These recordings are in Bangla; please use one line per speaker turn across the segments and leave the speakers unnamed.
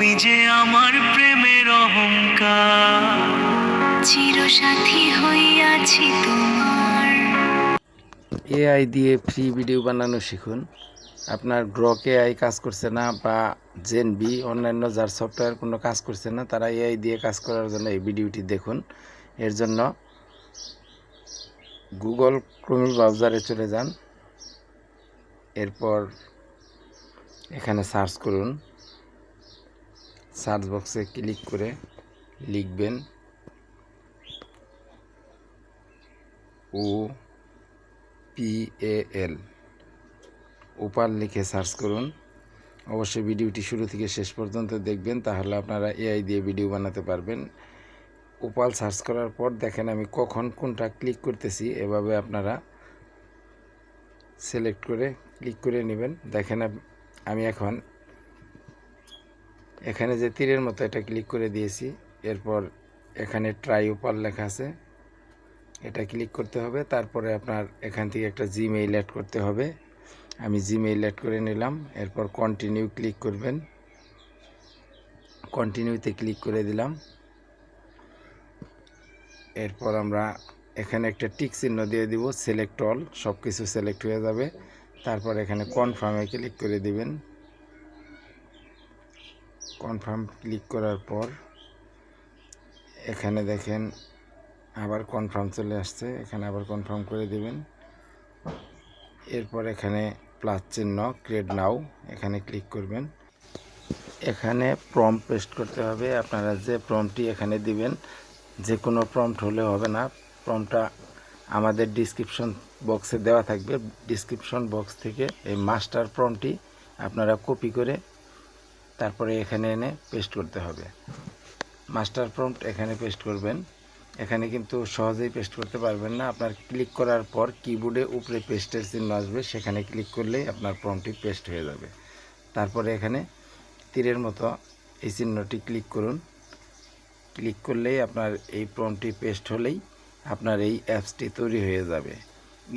তুমি যে আমার প্রেমের অহংকার, চিরসাথী হইয়াছি তোমার।
এআই দিয়ে ফ্রি ভিডিও বানানো শিখুন। আপনার গ্রক এআই কাজ করছে না বা জেনবি অন্যান্য যার সফটওয়্যার কোনো কাজ করছে না, তারা এআই দিয়ে কাজ করার জন্য এই ভিডিওটি দেখুন। এর জন্য গুগল ক্রোম ব্রাউজারে চলে যান, এরপর এখানে সার্চ করুন। সার্চ বক্সে ক্লিক করে লিখবেন OPAL, ওপাল লিখে সার্চ করুন। অবশ্যই ভিডিওটি শুরু থেকে শেষ পর্যন্ত দেখবেন, তাহলে আপনারা এআই দিয়ে ভিডিও বানাতে পারবেন। ওপাল সার্চ করার পর দেখেন আমি কখন কোনটা ক্লিক করতেছি, এভাবে আপনারা সিলেক্ট করে ক্লিক করে নেবেন। দেখেন আমি এখন এখানে যে তীরের মতো এটা ক্লিক করে দিয়েছি। এরপর এখানে ট্রাই ওপাল লেখা আছে, এটা ক্লিক করতে হবে। তারপরে আপনার এখান থেকে একটা জিমেইল অ্যাড করতে হবে। আমি জিমেইল অ্যাড করে নিলাম। এরপর কন্টিনিউ ক্লিক করবেন, কন্টিনিউতে ক্লিক করে দিলাম। এরপর আমরা এখানে একটা টিক চিহ্ন দিয়ে দিব, সিলেক্ট অল, সব কিছু সিলেক্ট হয়ে যাবে। তারপর এখানে কনফার্মে ক্লিক করে দিবেন। কনফার্ম ক্লিক করার পর এখানে দেখেন আবার কনফার্ম চলে আসছে, এখানে আবার কনফার্ম করে দিবেন। এরপর এখানে প্লাস চিহ্ন ক্রিয়েট নাও, এখানে ক্লিক করবেন। এখানে প্রম্পট পেস্ট করতে হবে। আপনারা যে প্রম্পটটি এখানে দিবেন, যে কোনো প্রম্পট হলে হবে না। প্রম্পটটা আমাদের ডিসক্রিপশন বক্সে দেওয়া থাকবে। ডিসক্রিপশন বক্স থেকে এই মাস্টার প্রম্পটটি আপনারা কপি করে তারপরে এখানে এনে পেস্ট করতে হবে। মাস্টার প্রম্পট এখানে পেস্ট করবেন। এখানে কিন্তু সহজেই পেস্ট করতে পারবেন না। আপনার ক্লিক করার পর কিবোর্ডে উপরে পেস্টের চিহ্ন আসবে, সেখানে ক্লিক করলেই আপনার প্রম্পটটি পেস্ট হয়ে যাবে। তারপরে এখানে তীরের মতো এই চিহ্নটি ক্লিক করুন। ক্লিক করলেই আপনার এই প্রম্পটটি পেস্ট হলেই আপনার এই অ্যাপসটি তৈরি হয়ে যাবে।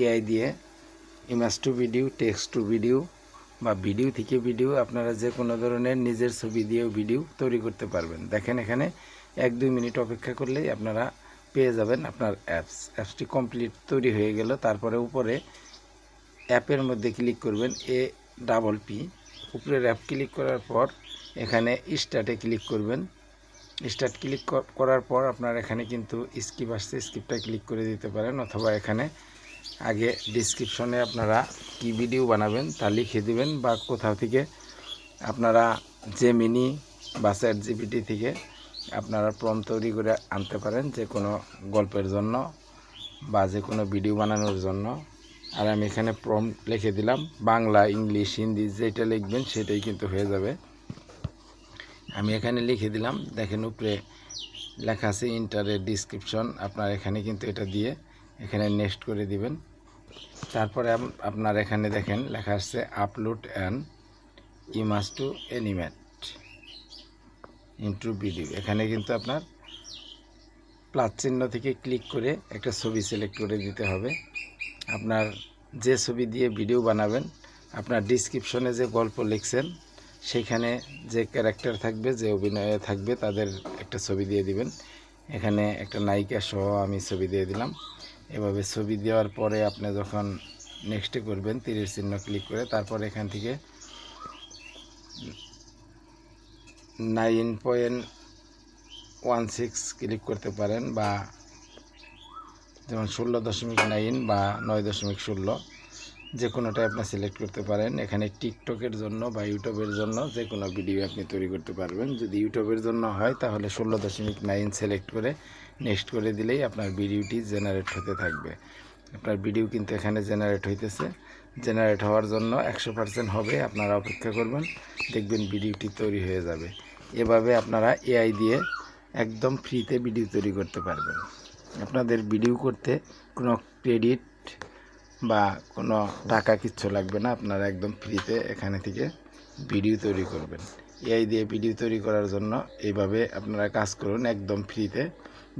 এআই দিয়ে image to video, text to video বা ভিডিও থেকে ভিডিও, আপনারা যে কোনো ধরনের নিজের ছবি দিয়েও ভিডিও তৈরি করতে পারবেন। দেখেন এখানে 1-2 মিনিট অপেক্ষা করলেই আপনারা পেয়ে যাবেন আপনার অ্যাপসটি কমপ্লিট তৈরি হয়ে গেল। তারপরে উপরে অ্যাপের মধ্যে ক্লিক করবেন, APP, উপরের অ্যাপ ক্লিক করার পর এখানে স্টার্টে ক্লিক করবেন। স্টার্ট ক্লিক করার পর আপনার এখানে কিন্তু স্কিপ আসছে, স্কিপটা ক্লিক করে দিতে পারেন, অথবা এখানে আগে ডিসক্রিপশনে আপনারা কি ভিডিও বানাবেন তা লিখে দিবেন, বা কোথাও থেকে আপনারা জেমিনি বা ChatGPT থেকে আপনারা প্রম্পট তৈরি করে আনতে পারেন, যে কোনো গল্পের জন্য বা যে কোনো ভিডিও বানানোর জন্য। আর আমি এখানে প্রম্পট লিখে দিলাম, বাংলা, ইংলিশ, হিন্দি, যেটা লিখবেন সেটাই কিন্তু হয়ে যাবে। আমি এখানে লিখে দিলাম। দেখেন উপরে লেখা আছে ইন্টারের ডিসক্রিপশন, আপনার এখানে কিন্তু এটা দিয়ে এখানে নেক্সট করে দিবেন। তারপরে আপনার এখানে দেখেন লেখা আসছে upload and image to animate into video. এখানে কিন্তু আপনার প্লাস চিহ্ন থেকে ক্লিক করে একটা ছবি সিলেক্ট করে দিতে হবে। আপনার যে ছবি দিয়ে ভিডিও বানাবেন, আপনার ডিসক্রিপশনে যে গল্প লিখছেন সেখানে যে ক্যারেক্টার থাকবে, যে অভিনয়ে থাকবে, তাদের একটা ছবি দিয়ে দিবেন। এখানে একটা নায়িকা সহ আমি ছবি দিয়ে দিলাম। এভাবে ছবি দেওয়ার পরে আপনি যখন নেক্সটে করবেন, তীরের চিহ্ন ক্লিক করে তারপর এখান থেকে 9.16 ক্লিক করতে পারেন, বা যেমন 16.9 বা 9.16, যে কোনোটাই আপনি সিলেক্ট করতে পারেন। এখানে টিকটকের জন্য বা ইউটিউবের জন্য যে কোনো ভিডিও আপনি তৈরি করতে পারবেন। যদি ইউটিউবের জন্য হয় তাহলে 16.9 সিলেক্ট করে নেক্সট করে দিলেই আপনার ভিডিওটি জেনারেট হতে থাকবে। আপনার ভিডিও কিন্তু এখানে জেনারেট হইতেছে। জেনারেট হওয়ার জন্য 100% হবে, আপনারা অপেক্ষা করবেন, দেখবেন ভিডিওটি তৈরি হয়ে যাবে। এভাবে আপনারা এআই দিয়ে একদম ফ্রিতে ভিডিও তৈরি করতে পারবেন। আপনাদের ভিডিও করতে কোনো ক্রেডিট বা কোনো টাকা কিচ্ছু লাগবে না, আপনারা একদম ফ্রিতে এখানে থেকে ভিডিও তৈরি করবেন। এআই দিয়ে ভিডিও তৈরি করার জন্য এইভাবে আপনারা কাজ করুন একদম ফ্রিতে।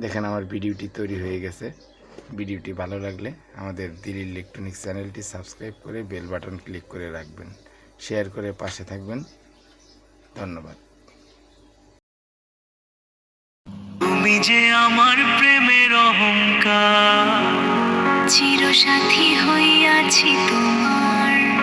দেখেন আমার ভিডিওটি তৈরি হয়ে গেছে। ভিডিওটি ভালো লাগলে আমাদের দিল ইলেকট্রনিক্স চ্যানেলটি সাবস্ক্রাইব করে বেল বাটন ক্লিক করে রাখবেন, শেয়ার করে পাশে থাকবেন। ধন্যবাদ।
তুমি যে আমার প্রেমের অহংকার, চিরসাথী হইয়াছি তোমার।